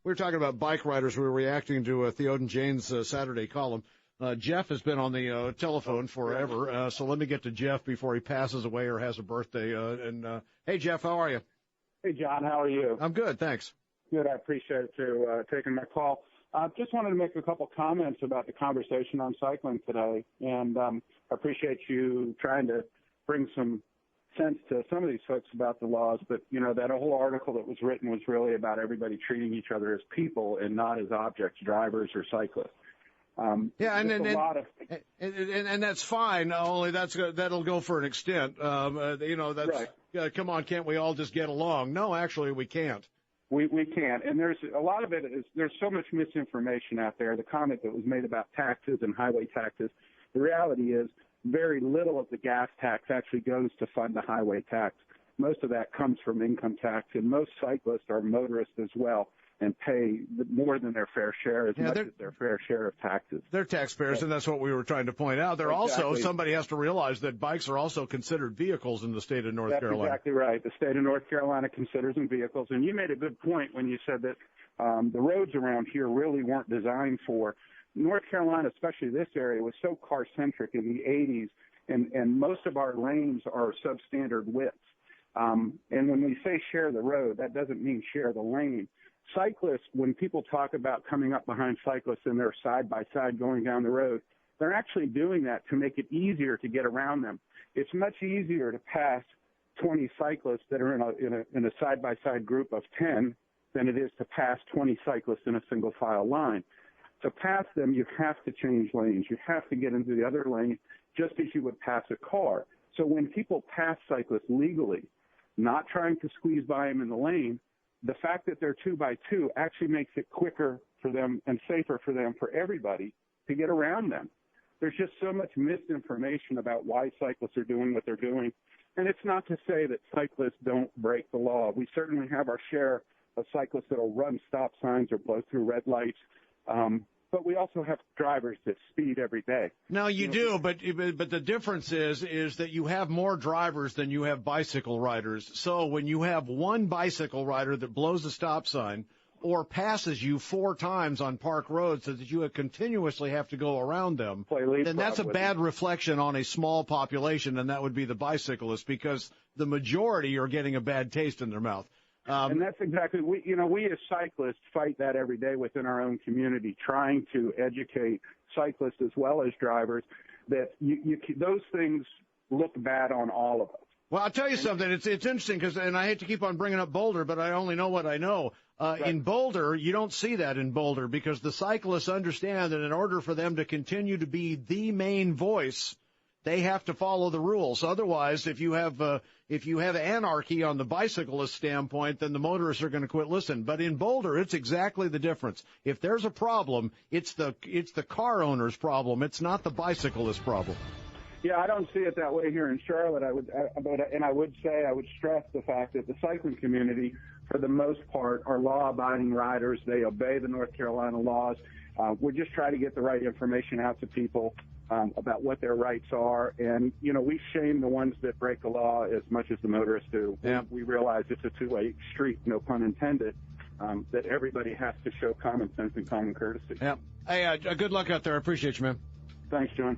We were talking about bike riders. We were reacting to Theoden Jane's Saturday column. Jeff has been on the telephone forever, so let me get to Jeff before he passes away or has a birthday. Hey, Jeff, how are you? Hey, John, how are you? I'm good, thanks. Good, I appreciate you taking my call. Just wanted to make a couple comments about the conversation on cycling today, and I appreciate you trying to bring some sense to some of these folks about the laws. But, you know, that whole article that was written was really about everybody treating each other as people and not as objects, drivers or cyclists. And that's fine. Only that'll go for an extent. That's right. Come on, can't we all just get along? No, actually, we can't. We can't. And there's a lot of it is there's so much misinformation out there. The comment that was made about taxes and highway taxes, the reality is very little of the gas tax actually goes to fund the highway tax. Most of that comes from income tax, and most cyclists are motorists as well and pay more than their fair share, as much as their fair share of taxes. They're taxpayers, and that's what we were trying to point out. They're also, somebody has to realize that bikes are also considered vehicles in the state of North Carolina. That's exactly right. The state of North Carolina considers them vehicles. And you made a good point when you said that the roads around here really weren't designed for. North Carolina, especially this area, was so car-centric in the 80s, and most of our lanes are substandard widths. And when we say share the road, that doesn't mean share the lane. Cyclists, when people talk about coming up behind cyclists and they're side-by-side going down the road, they're actually doing that to make it easier to get around them. It's much easier to pass 20 cyclists that are in a side-by-side group of 10 than it is to pass 20 cyclists in a single-file line. To pass them, you have to change lanes. You have to get into the other lane just as you would pass a car. So when people pass cyclists legally, not trying to squeeze by them in the lane, the fact that they're 2x2 actually makes it quicker for them and safer for them, for everybody, to get around them. There's just so much misinformation about why cyclists are doing what they're doing. And it's not to say that cyclists don't break the law. We certainly have our share of cyclists that will run stop signs or blow through red lights. But we also have drivers that speed every day. No, you do, but the difference is that you have more drivers than you have bicycle riders. So when you have one bicycle rider that blows a stop sign or passes you 4 times on park roads so that you continuously have to go around them, then that's a bad reflection on a small population, and that would be the bicyclists, because the majority are getting a bad taste in their mouth. And that's exactly, we as cyclists fight that every day within our own community, trying to educate cyclists as well as drivers that those things look bad on all of us. Well, I'll tell you something. It's interesting and I hate to keep on bringing up Boulder, but I only know what I know. Right. In Boulder, you don't see that in Boulder, because the cyclists understand that in order for them to continue to be the main voice, they have to follow the rules. Otherwise, if you have anarchy on the bicyclist standpoint, then the motorists are going to quit listening. But in Boulder, it's exactly the difference. If there's a problem, it's the car owner's problem. It's not the bicyclist's problem. Yeah, I don't see it that way here in Charlotte. I would stress the fact that the cycling community, for the most part, are law-abiding riders. They obey the North Carolina laws. We're just trying to get the right information out to people about what their rights are. And, we shame the ones that break the law as much as the motorists do. Yeah. We realize it's a two-way street, no pun intended, that everybody has to show common sense and common courtesy. Yeah. Hey, good luck out there. I appreciate you, man. Thanks, John.